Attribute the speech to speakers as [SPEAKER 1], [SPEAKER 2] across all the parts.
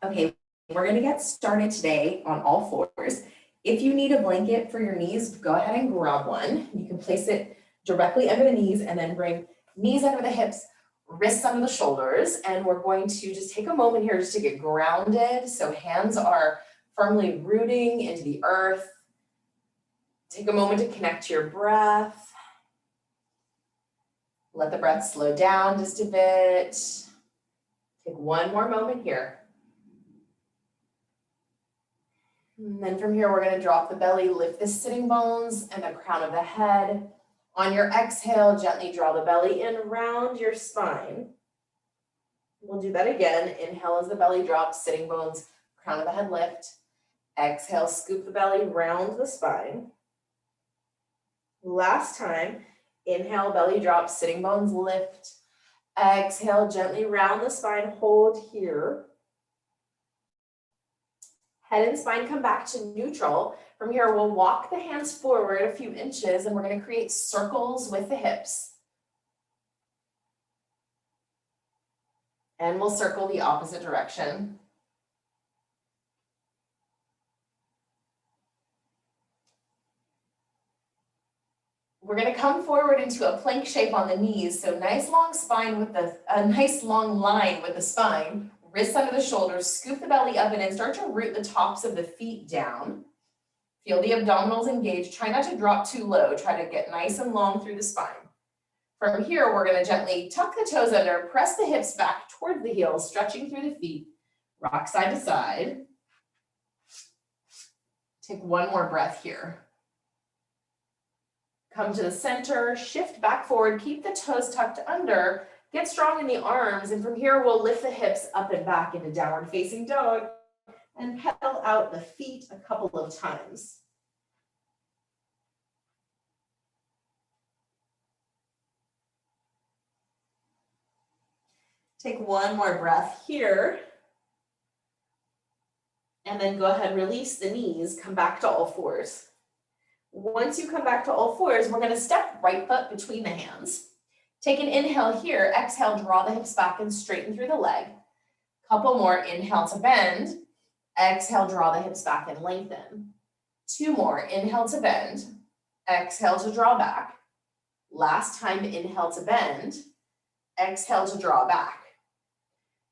[SPEAKER 1] Okay, we're gonna get started today on all fours. If you need a blanket for your knees, go ahead and grab one. You can place it directly under the knees and then bring knees under the hips, wrists under the shoulders. And we're going to just take a moment here just to get grounded. So hands are firmly rooting into the earth. Take a moment to connect to your breath. Let the breath slow down just a bit. Take one more moment here. And then from here, we're going to drop the belly, lift the sitting bones and the crown of the head. On your exhale, gently draw the belly in, round your spine. We'll do that again. Inhale as the belly drops, sitting bones, crown of the head lift. Exhale, scoop the belly, round the spine. Last time, inhale, belly drops, sitting bones lift. Exhale, gently round the spine, hold here. Head and spine come back to neutral. From here, we'll walk the hands forward a few inches and we're going to create circles with the hips. And we'll circle the opposite direction. We're going to come forward into a plank shape on the knees. So nice long spine with a nice long line with the spine. Wrists under the shoulders, scoop the belly up and in, start to root the tops of the feet down. Feel the abdominals engaged. Try not to drop too low. Try to get nice and long through the spine. From here, we're going to gently tuck the toes under, press the hips back towards the heels, stretching through the feet. Rock side to side. Take one more breath here. Come to the center, shift back forward, keep the toes tucked under. Get strong in the arms, and from here, we'll lift the hips up and back into downward facing dog and pedal out the feet a couple of times. Take one more breath here. And then go ahead, release the knees, come back to all fours. Once you come back to all fours, we're gonna step right foot between the hands. Take an inhale here, exhale, draw the hips back and straighten through the leg. Couple more, inhale to bend. Exhale, draw the hips back and lengthen. Two more, inhale to bend. Exhale to draw back. Last time, inhale to bend. Exhale to draw back.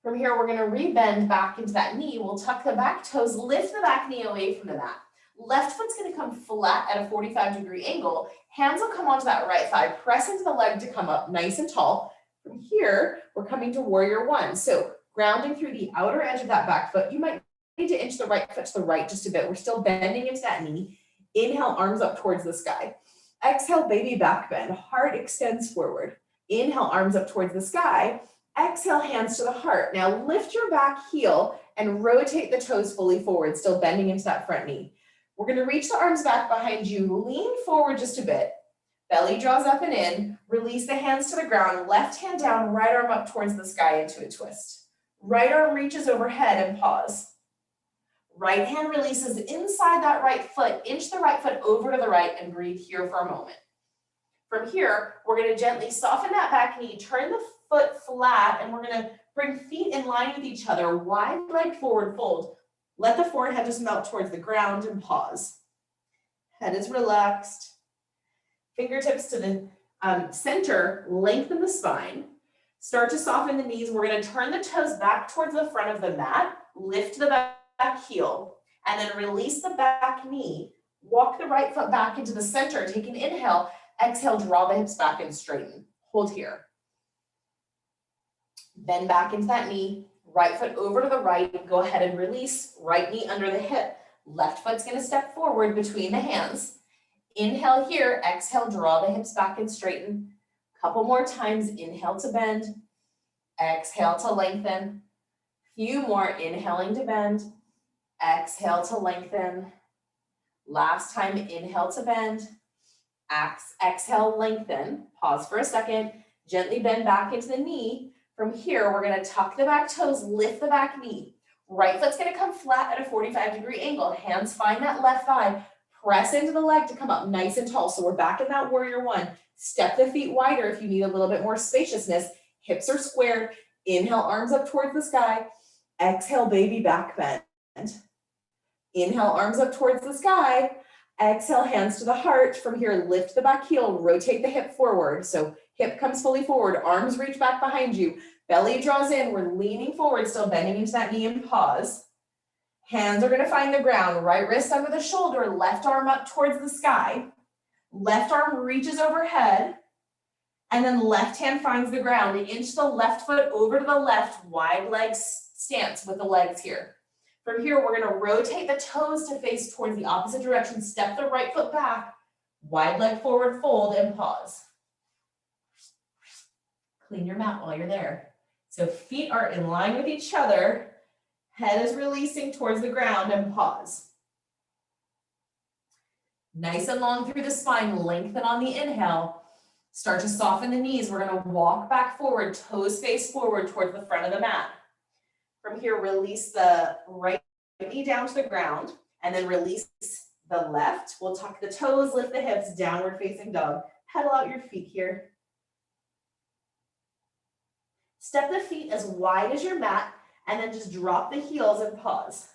[SPEAKER 1] From here, we're gonna rebend back into that knee. We'll tuck the back toes, lift the back knee away from the mat. Left foot's gonna come flat at a 45-degree angle. Hands will come onto that right thigh. Press into the leg to come up nice and tall. From here, we're coming to warrior one. So grounding through the outer edge of that back foot. You might need to inch the right foot to the right just a bit. We're still bending into that knee. Inhale, arms up towards the sky. Exhale, baby back bend. Heart extends forward. Inhale, arms up towards the sky. Exhale, hands to the heart. Now lift your back heel and rotate the toes fully forward, still bending into that front knee. We're going to reach the arms back behind you, lean forward just a bit. Belly draws up and in, release the hands to the ground, left hand down, right arm up towards the sky into a twist. Right arm reaches overhead and pause. Right hand releases inside that right foot, inch the right foot over to the right and breathe here for a moment. From here, we're going to gently soften that back knee, turn the foot flat, and we're going to bring feet in line with each other, wide leg forward fold. Let the forehead just melt towards the ground and pause. Head is relaxed. Fingertips to the center, lengthen the spine. Start to soften the knees. We're going to turn the toes back towards the front of the mat, lift the back heel, and then release the back knee. Walk the right foot back into the center. Take an inhale. Exhale, draw the hips back and straighten. Hold here. Bend back into that knee. Right foot over to the right, go ahead and release, right knee under the hip. Left foot's gonna step forward between the hands. Inhale here, exhale, draw the hips back and straighten. Couple more times, inhale to bend, exhale to lengthen. Few more, inhaling to bend, exhale to lengthen. Last time, inhale to bend, exhale, lengthen. Pause for a second, gently bend back into the knee. From here, we're going to tuck the back toes, lift the back knee. Right foot's going to come flat at a 45-degree angle. Hands find that left thigh. Press into the leg to come up nice and tall. So we're back in that warrior one. Step the feet wider if you need a little bit more spaciousness. Hips are squared. Inhale, arms up towards the sky. Exhale, baby back bend. Inhale, arms up towards the sky. Exhale, hands to the heart. From here, lift the back heel, rotate the hip forward. So hip comes fully forward, arms reach back behind you. Belly draws in, we're leaning forward, still bending into that knee and pause. Hands are gonna find the ground, right wrist under the shoulder, left arm up towards the sky. Left arm reaches overhead, and then left hand finds the ground. Inch the left foot over to the left, wide leg stance with the legs here. From here, we're gonna rotate the toes to face towards the opposite direction, step the right foot back, wide leg forward fold, and pause. Clean your mat while you're there. So feet are in line with each other, head is releasing towards the ground, and pause. Nice and long through the spine, lengthen on the inhale. Start to soften the knees. We're gonna walk back forward, toes face forward towards the front of the mat. From here, release the right knee down to the ground, and then release the left. We'll tuck the toes, lift the hips, downward facing dog. Pedal out your feet here. Step the feet as wide as your mat, and then just drop the heels and pause.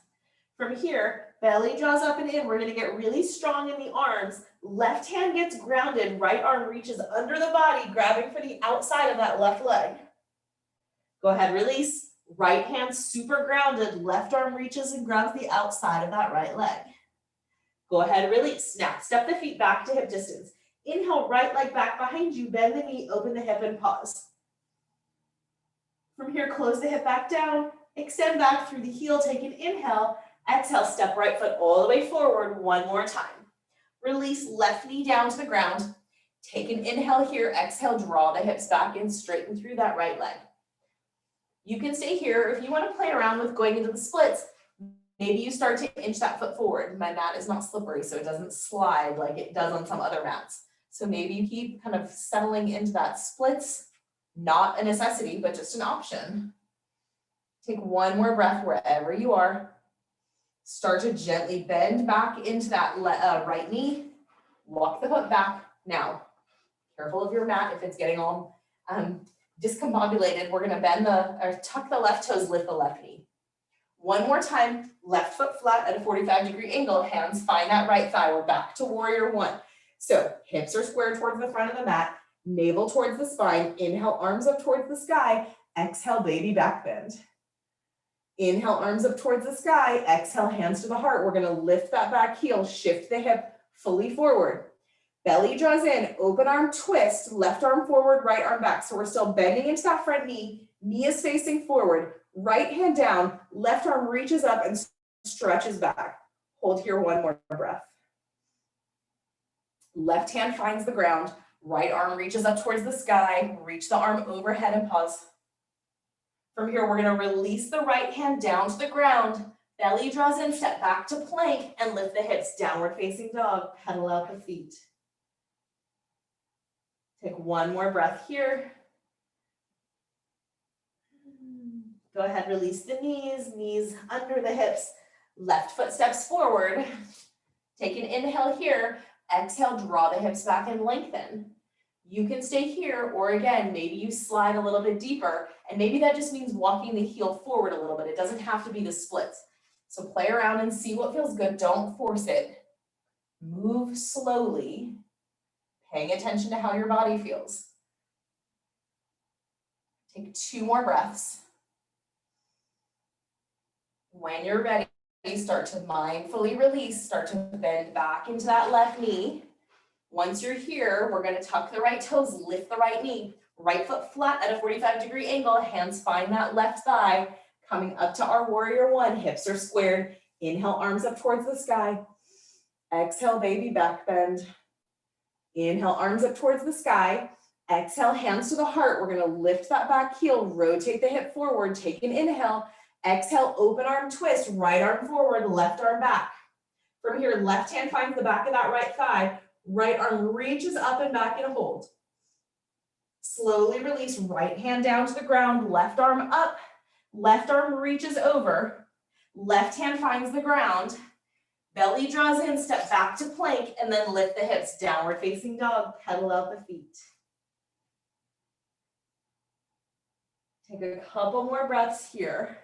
[SPEAKER 1] From here, belly draws up and in. We're gonna get really strong in the arms. Left hand gets grounded, right arm reaches under the body, grabbing for the outside of that left leg. Go ahead, release. Right hand super grounded, left arm reaches and grabs the outside of that right leg. Go ahead, release. Now, step the feet back to hip distance. Inhale, right leg back behind you, bend the knee, open the hip and pause. From here, close the hip back down, extend back through the heel, take an inhale, exhale, step right foot all the way forward, one more time. Release left knee down to the ground. Take an inhale here, exhale, draw the hips back in, straighten through that right leg. You can stay here. If you want to play around with going into the splits, maybe you start to inch that foot forward. My mat is not slippery, so it doesn't slide like it does on some other mats. So maybe you keep kind of settling into that splits, not a necessity, but just an option. Take one more breath wherever you are. Start to gently bend back into that right knee. Walk the foot back. Now, careful of your mat if it's getting all discombobulated. We're gonna tuck the left toes, lift the left knee. One more time, left foot flat at a 45-degree angle, hands find that right thigh. We're back to warrior one. So hips are squared towards the front of the mat, navel towards the spine, inhale, arms up towards the sky, exhale, baby back bend. Inhale, arms up towards the sky, exhale, hands to the heart. We're gonna lift that back heel, shift the hip fully forward. Belly draws in, open arm twist, left arm forward, right arm back. So we're still bending into that front knee, knee is facing forward, right hand down, left arm reaches up and stretches back. Hold here one more breath. Left hand finds the ground, right arm reaches up towards the sky, reach the arm overhead and pause. From here, we're gonna release the right hand down to the ground, belly draws in, step back to plank and lift the hips, downward facing dog, pedal out the feet. Take one more breath here. Go ahead, release the knees, knees under the hips, left foot steps forward. Take an inhale here, exhale, draw the hips back and lengthen. You can stay here, or again, maybe you slide a little bit deeper, and maybe that just means walking the heel forward a little bit. It doesn't have to be the splits. So play around and see what feels good. Don't force it. Move slowly, paying attention to how your body feels. Take 2 more breaths. When you're ready, start to mindfully release, start to bend back into that left knee. Once you're here, we're gonna tuck the right toes, lift the right knee, right foot flat at a 45-degree angle, hands find that left thigh, coming up to our warrior one, hips are squared. Inhale, arms up towards the sky. Exhale, baby back bend. Inhale, arms up towards the sky. Exhale, hands to the heart. We're gonna lift that back heel, rotate the hip forward, take an inhale. Exhale, open arm twist, right arm forward, left arm back. From here, left hand finds the back of that right thigh, right arm reaches up and back in a hold. Slowly release, right hand down to the ground, left arm up, left arm reaches over, left hand finds the ground, belly draws in, step back to plank, and then lift the hips, downward facing dog, pedal out the feet. Take a couple more breaths here.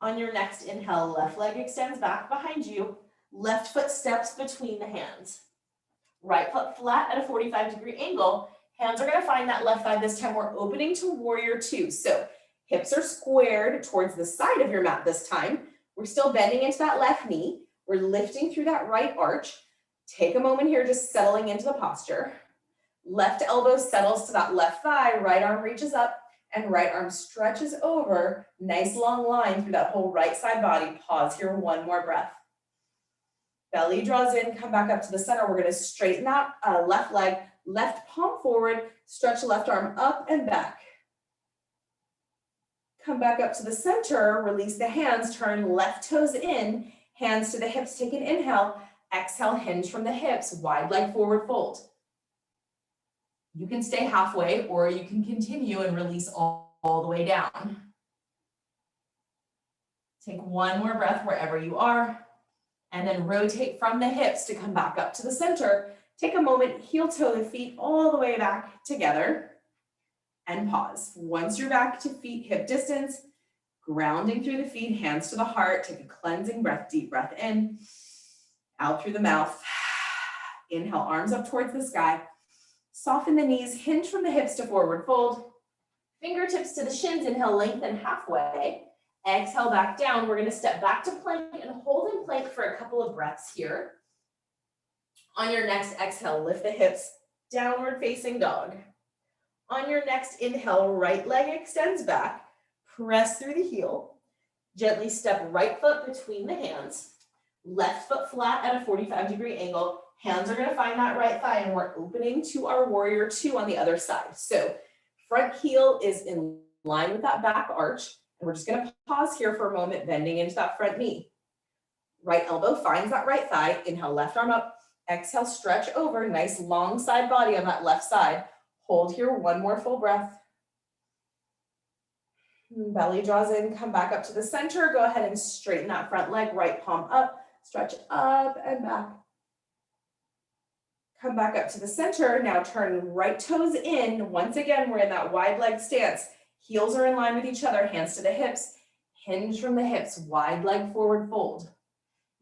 [SPEAKER 1] On your next inhale, left leg extends back behind you. Left foot steps between the hands. Right foot flat at a 45-degree angle. Hands are going to find that left thigh. This time we're opening to warrior two. So hips are squared towards the side of your mat this time. We're still bending into that left knee. We're lifting through that right arch. Take a moment here, just settling into the posture. Left elbow settles to that left thigh. Right arm reaches up and right arm stretches over. Nice long line through that whole right side body. Pause here, one more breath. Belly draws in, come back up to the center. We're going to straighten that left leg, left palm forward, stretch left arm up and back. Come back up to the center, release the hands, turn left toes in, hands to the hips, take an inhale, exhale, hinge from the hips, wide leg forward fold. You can stay halfway or you can continue and release all the way down. Take one more breath wherever you are. And then rotate from the hips to come back up to the center. Take a moment, heel toe the feet all the way back together and pause. Once you're back to feet hip distance, grounding through the feet, hands to the heart, take a cleansing breath, deep breath in, out through the mouth. Inhale, arms up towards the sky. Soften the knees, hinge from the hips to forward fold. Fingertips to the shins, inhale, lengthen halfway. Exhale back down. We're going to step back to plank and hold in plank for a couple of breaths here. On your next exhale, lift the hips, downward facing dog. On your next inhale, right leg extends back. Press through the heel. Gently step right foot between the hands. Left foot flat at a 45-degree angle. Hands are going to find that right thigh and we're opening to our warrior two on the other side. So front heel is in line with that back arch. And we're just going to pause here for a moment, bending into that front knee. Right elbow finds that right thigh. Inhale, left arm up. Exhale, stretch over. Nice long side body on that left side. Hold here, one more full breath. Belly draws in, come back up to the center. Go ahead and straighten that front leg, right palm up. Stretch up and back. Come back up to the center. Now turn right toes in. Once again, we're in that wide leg stance. Heels are in line with each other, hands to the hips, hinge from the hips, wide leg forward fold.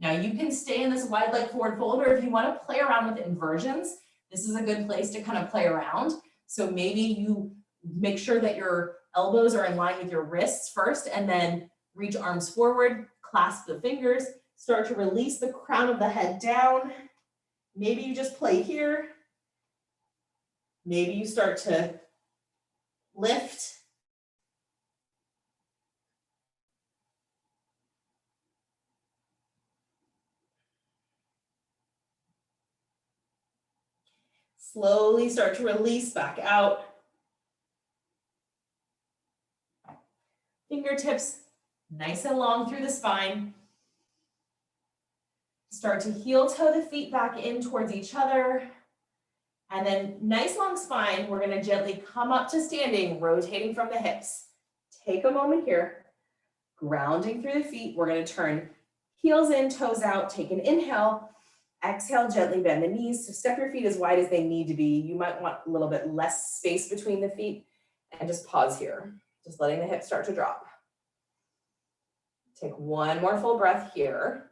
[SPEAKER 1] Now you can stay in this wide leg forward fold, or if you want to play around with inversions, this is a good place to kind of play around. So maybe you make sure that your elbows are in line with your wrists first, and then reach arms forward, clasp the fingers, start to release the crown of the head down. Maybe you just play here. Maybe you start to lift. Slowly start to release back out. Fingertips nice and long through the spine. Start to heel toe the feet back in towards each other. And then nice long spine, we're going to gently come up to standing, rotating from the hips. Take a moment here, grounding through the feet. We're going to turn heels in, toes out, take an inhale. Exhale, gently bend the knees. So step your feet as wide as they need to be. You might want a little bit less space between the feet, and just pause here. Just letting the hips start to drop. Take one more full breath here.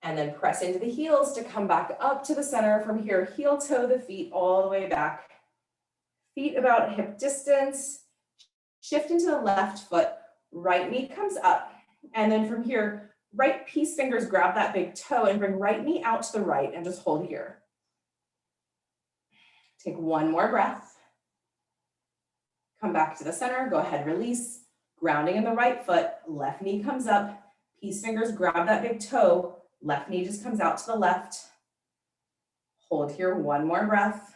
[SPEAKER 1] And then press into the heels to come back up to the center. From here, heel toe the feet all the way back. Feet about hip distance. Shift into the left foot. Right knee comes up. And then from here, right peace fingers grab that big toe and bring right knee out to the right and just hold here. Take one more breath. Come back to the center. Go ahead, release. Grounding in the right foot. Left knee comes up. Peace fingers grab that big toe. Left knee just comes out to the left. Hold here, one more breath.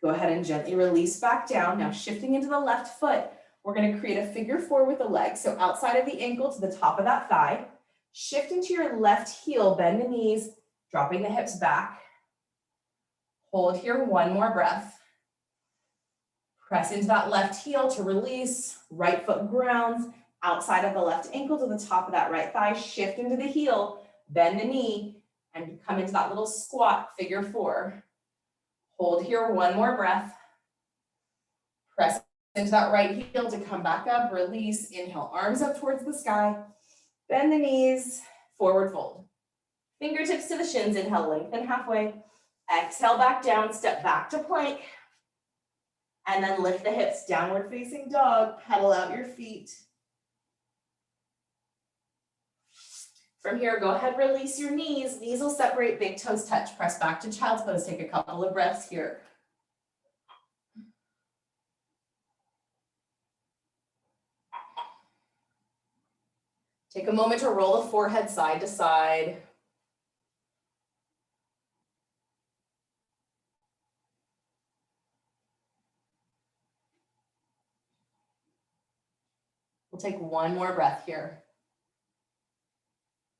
[SPEAKER 1] Go ahead and gently release back down. Now shifting into the left foot, we're going to create a figure four with the leg. So outside of the ankle to the top of that thigh. Shift into your left heel, bend the knees, dropping the hips back. Hold here, one more breath. Press into that left heel to release. Right foot grounds. Outside of the left ankle to the top of that right thigh, shift into the heel, bend the knee, and come into that little squat, figure four. Hold here, one more breath. Press into that right heel to come back up, release, inhale, arms up towards the sky, bend the knees, forward fold. Fingertips to the shins, inhale, lengthen halfway, exhale back down, step back to plank, and then lift the hips, downward facing dog, pedal out your feet. From here, go ahead, release your knees. Knees will separate, big toes touch. Press back to child's pose. Take a couple of breaths here. Take a moment to roll the forehead side to side. We'll take one more breath here.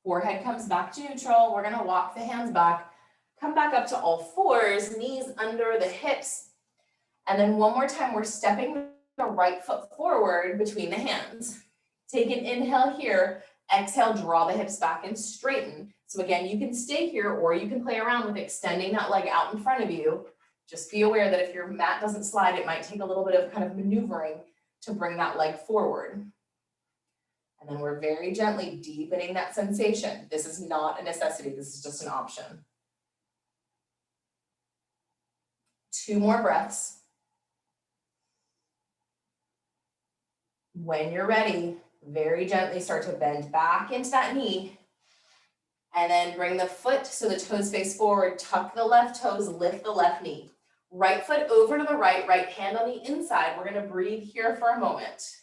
[SPEAKER 1] Forehead comes back to neutral. We're gonna walk the hands back. Come back up to all fours, knees under the hips. And then one more time, we're stepping the right foot forward between the hands. Take an inhale here. Exhale, draw the hips back and straighten. So again, you can stay here or you can play around with extending that leg out in front of you. Just be aware that if your mat doesn't slide, it might take a little bit of kind of maneuvering to bring that leg forward. And then we're very gently deepening that sensation. This is not a necessity, this is just an option. 2 more breaths. When you're ready, very gently start to bend back into that knee. And then bring the foot so the toes face forward, tuck the left toes, lift the left knee. Right foot over to the right, right hand on the inside. We're gonna breathe here for a moment.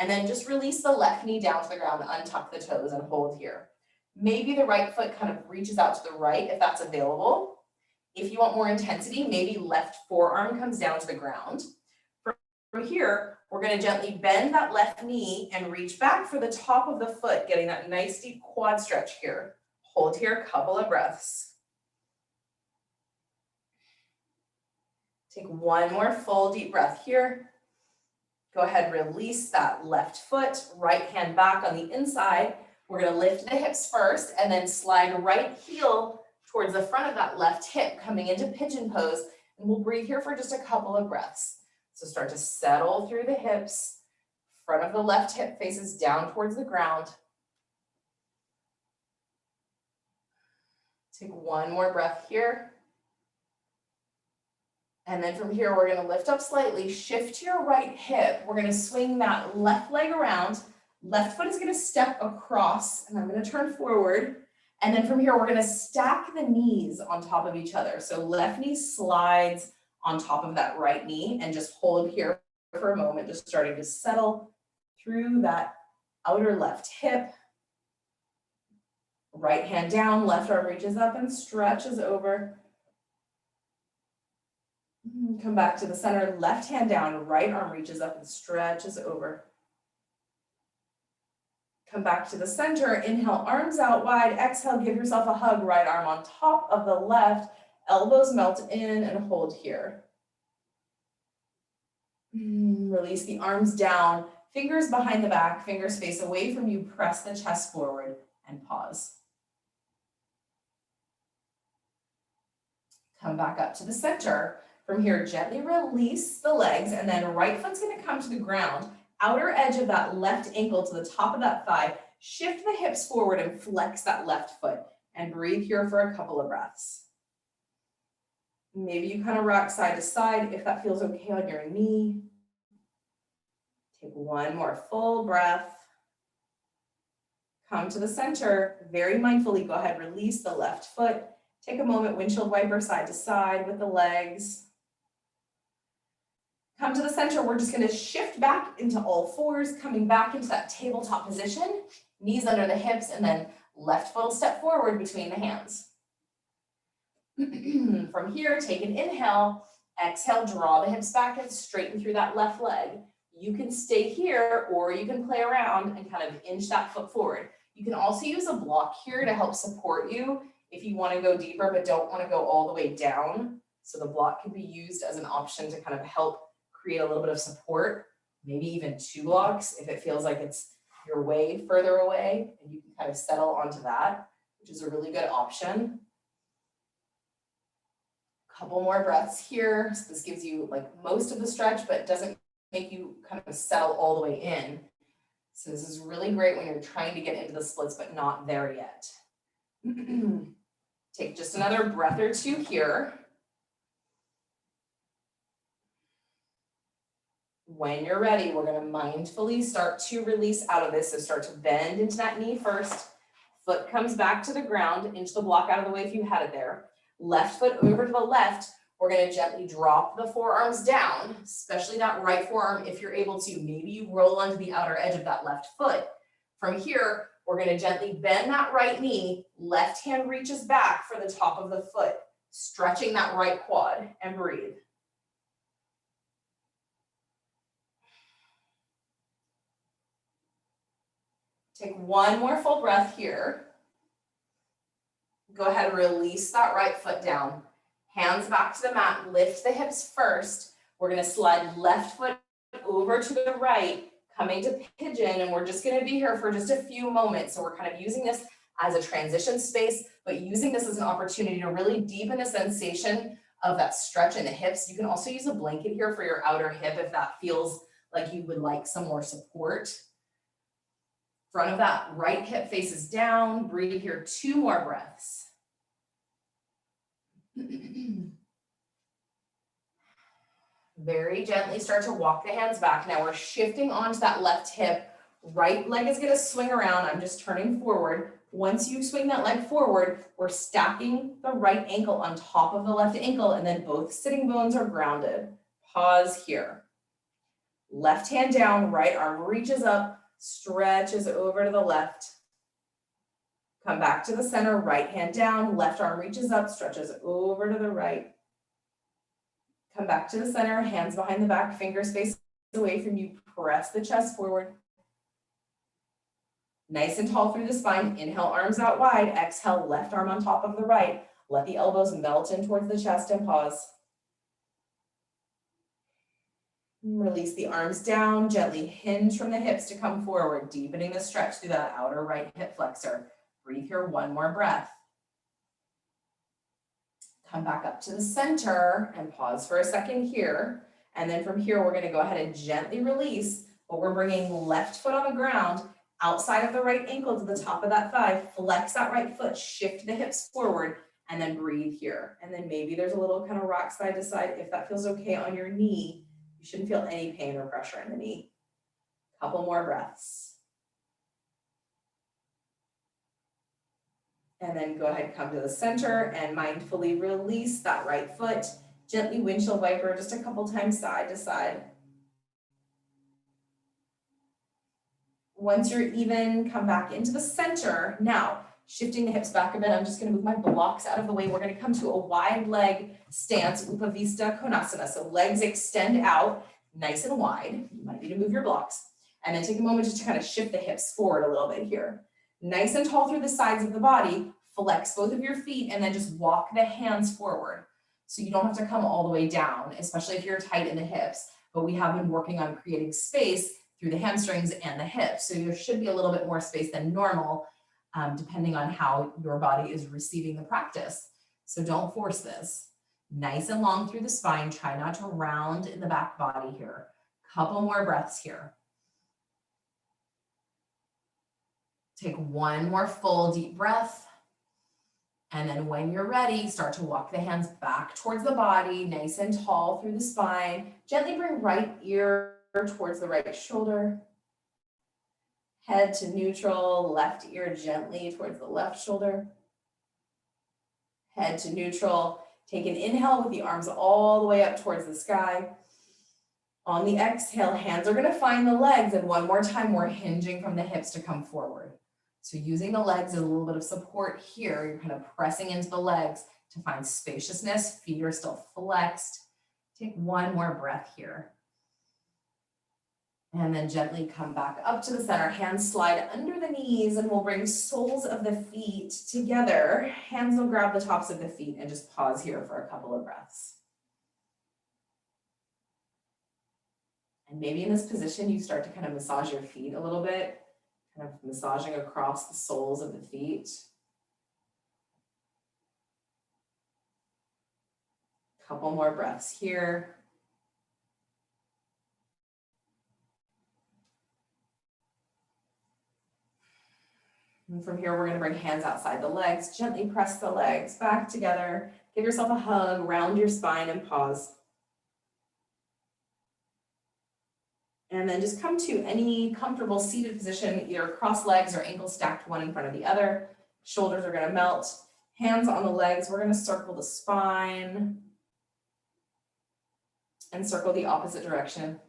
[SPEAKER 1] And then just release the left knee down to the ground, untuck the toes and hold here. Maybe the right foot kind of reaches out to the right if that's available. If you want more intensity, maybe left forearm comes down to the ground. From here, we're gonna gently bend that left knee and reach back for the top of the foot, getting that nice deep quad stretch here. Hold here a couple of breaths. Take one more full deep breath here. Go ahead, release that left foot, right hand back on the inside. We're gonna lift the hips first and then slide right heel towards the front of that left hip, coming into pigeon pose. And we'll breathe here for just a couple of breaths. So start to settle through the hips. Front of the left hip faces down towards the ground. Take one more breath here. And then from here, we're gonna lift up slightly, shift to your right hip. We're gonna swing that left leg around. Left foot is gonna step across, and I'm gonna turn forward. And then from here, we're gonna stack the knees on top of each other. So left knee slides on top of that right knee, and just hold here for a moment, just starting to settle through that outer left hip. Right hand down, left arm reaches up and stretches over. Come back to the center, left hand down, right arm reaches up and stretches over. Come back to the center, inhale, arms out wide, exhale, give yourself a hug, right arm on top of the left, elbows melt in and hold here. Release the arms down, fingers behind the back, fingers face away from you, press the chest forward and pause. Come back up to the center. From here, gently release the legs, and then right foot's gonna come to the ground, outer edge of that left ankle to the top of that thigh, shift the hips forward and flex that left foot, and breathe here for a couple of breaths. Maybe you kind of rock side to side if that feels okay on your knee. Take one more full breath. Come to the center, very mindfully, go ahead, release the left foot. Take a moment, windshield wiper side to side with the legs. Come to the center, we're just gonna shift back into all fours, coming back into that tabletop position, knees under the hips, and then left foot will step forward between the hands. From here, take an inhale, exhale, draw the hips back and straighten through that left leg. You can stay here or you can play around and kind of inch that foot forward. You can also use a block here to help support you if you want to go deeper but don't want to go all the way down. So the block can be used as an option to kind of help create a little bit of support, maybe even 2 blocks if it feels like it's you're way further away, and you can kind of settle onto that, which is a really good option. Couple more breaths here. So this gives you like most of the stretch, but doesn't make you kind of settle all the way in. So this is really great when you're trying to get into the splits, but not there yet. Take just another breath or two here. When you're ready, we're going to mindfully start to release out of this. So start to bend into that knee first. Foot comes back to the ground, inch the block out of the way if you had it there. Left foot over to the left. We're going to gently drop the forearms down, especially that right forearm if you're able to. Maybe you roll onto the outer edge of that left foot. From here, we're going to gently bend that right knee. Left hand reaches back for the top of the foot, stretching that right quad, and breathe. Take one more full breath here. Go ahead and release that right foot down. Hands back to the mat, lift the hips first. We're going to slide left foot over to the right, coming to pigeon, and we're just going to be here for just a few moments. So we're kind of using this as a transition space, but using this as an opportunity to really deepen the sensation of that stretch in the hips. You can also use a blanket here for your outer hip if that feels like you would like some more support. Front of that right hip faces down. Breathe here, 2 more breaths. Very gently start to walk the hands back. Now we're shifting onto that left hip. Right leg is going to swing around. I'm just turning forward. Once you swing that leg forward, we're stacking the right ankle on top of the left ankle, and then both sitting bones are grounded. Pause here. Left hand down, right arm reaches up, stretches over to the left. Come back to the center, right hand down, left arm reaches up, stretches over to the right. Come back to the center, hands behind the back, fingers face away from you, press the chest forward. Nice and tall through the spine, inhale, arms out wide, exhale, left arm on top of the right. Let the elbows melt in towards the chest and pause. Release the arms down, gently hinge from the hips to come forward, deepening the stretch through that outer right hip flexor. Breathe here, 1 more breath. Come back up to the center and pause for a second here. And then from here, we're going to go ahead and gently release, but we're bringing left foot on the ground, outside of the right ankle to the top of that thigh. Flex that right foot, shift the hips forward, and then breathe here. And then maybe there's a little kind of rock side to side. If that feels okay on your knee, you shouldn't feel any pain or pressure in the knee. Couple more breaths. And then go ahead, come to the center and mindfully release that right foot. Gently windshield wiper just a couple times side to side. Once you're even, come back into the center. Now, shifting the hips back a bit, I'm just going to move my blocks out of the way. We're going to come to a wide leg stance, Upavista Konasana. So legs extend out nice and wide. You might need to move your blocks. And then take a moment just to kind of shift the hips forward a little bit here. Nice and tall through the sides of the body. Flex both of your feet and then just walk the hands forward. So you don't have to come all the way down, especially if you're tight in the hips. But we have been working on creating space through the hamstrings and the hips. So there should be a little bit more space than normal, depending on how your body is receiving the practice. So don't force this. Nice and long through the spine. Try not to round in the back body here. Couple more breaths here. Take 1 more full deep breath. And then when you're ready, start to walk the hands back towards the body, nice and tall through the spine. Gently bring right ear towards the right shoulder. Head to neutral, left ear gently towards the left shoulder. Head to neutral. Take an inhale with the arms all the way up towards the sky. On the exhale, hands are going to find the legs, and one more time, we're hinging from the hips to come forward. So using the legs as a little bit of support here, you're kind of pressing into the legs to find spaciousness. Feet are still flexed. Take 1 more breath here. And then gently come back up to the center. Hands slide under the knees, and we'll bring soles of the feet together. Hands will grab the tops of the feet, and just pause here for a couple of breaths. And maybe in this position, you start to kind of massage your feet a little bit, kind of massaging across the soles of the feet. Couple more breaths here. And from here, we're gonna bring hands outside the legs, gently press the legs back together, give yourself a hug, round your spine and pause. And then just come to any comfortable seated position, either cross legs or ankles stacked one in front of the other. Shoulders are gonna melt, hands on the legs, we're gonna circle the spine and circle the opposite direction.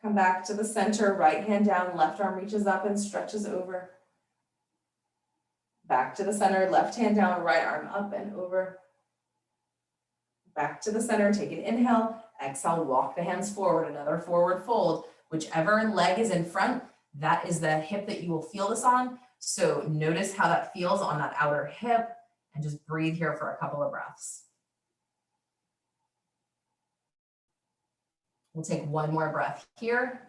[SPEAKER 1] Come back to the center, right hand down, left arm reaches up and stretches over. Back to the center, left hand down, right arm up and over. Back to the center, take an inhale, exhale, walk the hands forward, another forward fold. Whichever leg is in front, that is the hip that you will feel this on. So notice how that feels on that outer hip and just breathe here for a couple of breaths. We'll take one more breath here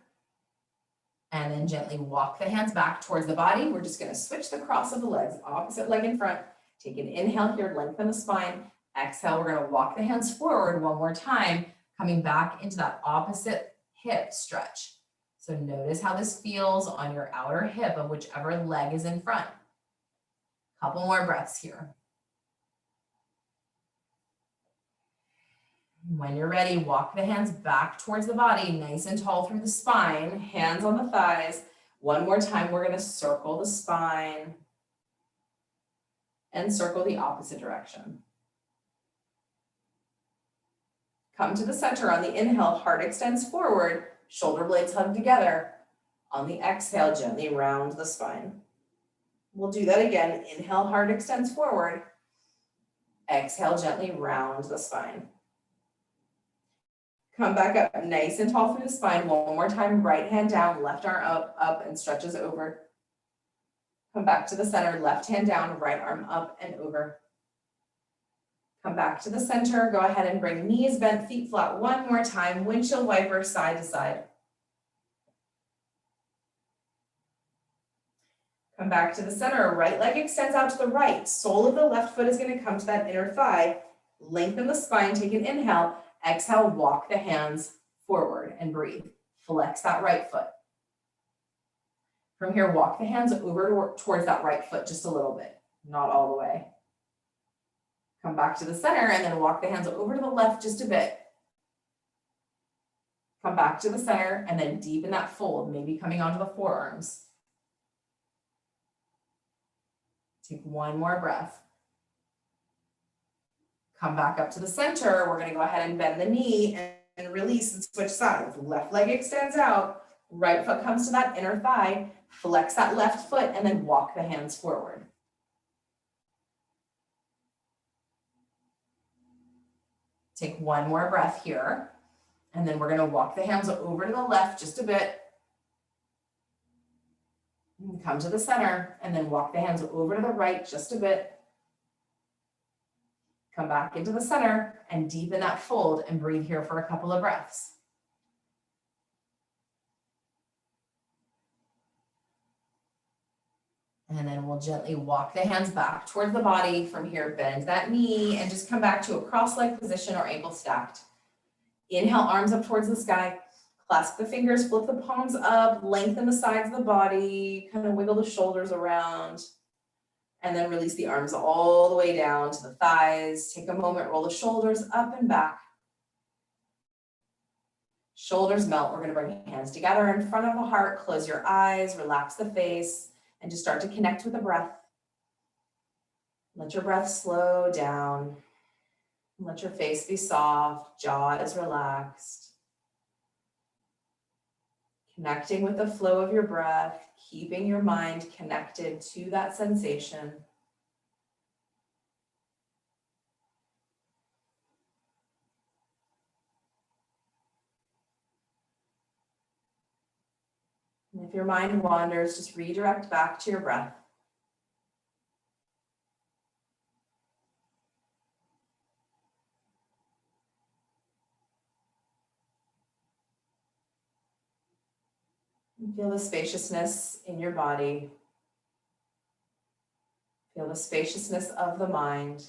[SPEAKER 1] and then gently walk the hands back towards the body. We're just gonna switch the cross of the legs, opposite leg in front. Take an inhale here, lengthen the spine. Exhale, we're gonna walk the hands forward one more time, coming back into that opposite hip stretch. So notice how this feels on your outer hip of whichever leg is in front. Couple more breaths here. When you're ready, walk the hands back towards the body, nice and tall through the spine, hands on the thighs. One more time, we're gonna circle the spine and circle the opposite direction. Come to the center on the inhale, heart extends forward, shoulder blades hug together. On the exhale, gently round the spine. We'll do that again. Inhale, heart extends forward. Exhale, gently round the spine. Come back up nice and tall through the spine. One more time, right hand down, left arm up and stretches over. Come back to the center, left hand down, right arm up and over. Come back to the center, go ahead and bring knees bent, feet flat one more time, windshield wiper side to side. Come back to the center, right leg extends out to the right, sole of the left foot is gonna come to that inner thigh. Lengthen the spine, take an inhale. Exhale, walk the hands forward and breathe. Flex that right foot. From here, walk the hands over towards that right foot just a little bit, not all the way. Come back to the center and then walk the hands over to the left just a bit. Come back to the center and then deepen that fold, maybe coming onto the forearms. Take one more breath. Come back up to the center. We're going to go ahead and bend the knee and release and switch sides. Left leg extends out. Right foot comes to that inner thigh. Flex that left foot and then walk the hands forward. Take one more breath here. And then we're going to walk the hands over to the left just a bit. And come to the center and then walk the hands over to the right just a bit. Come back into the center and deepen that fold and breathe here for a couple of breaths. And then we'll gently walk the hands back towards the body. From here, bend that knee and just come back to a cross-leg position or ankle stacked. Inhale, arms up towards the sky. Clasp the fingers, flip the palms up, lengthen the sides of the body, kind of wiggle the shoulders around. And then release the arms all the way down to the thighs. Take a moment, roll the shoulders up and back. Shoulders melt. We're going to bring hands together in front of the heart. Close your eyes, relax the face, and just start to connect with the breath. Let your breath slow down. Let your face be soft. Jaw is relaxed. Connecting with the flow of your breath, keeping your mind connected to that sensation. And if your mind wanders, just redirect back to your breath. Feel the spaciousness in your body. Feel the spaciousness of the mind.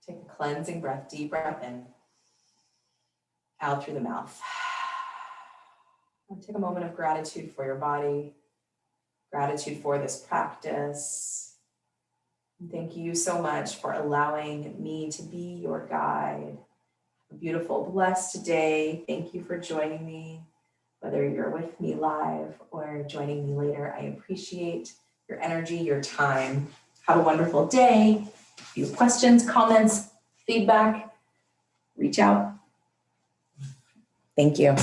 [SPEAKER 1] Take a cleansing breath, deep breath in.
[SPEAKER 2] out through the mouth. Take a moment of gratitude for your body, gratitude for this practice. And thank you so much for allowing me to be your guide. A beautiful, blessed day. Thank you for joining me, whether you're with me live or joining me later. I appreciate your energy, your time. Have a wonderful day. If you have questions, comments, feedback, reach out. Thank you.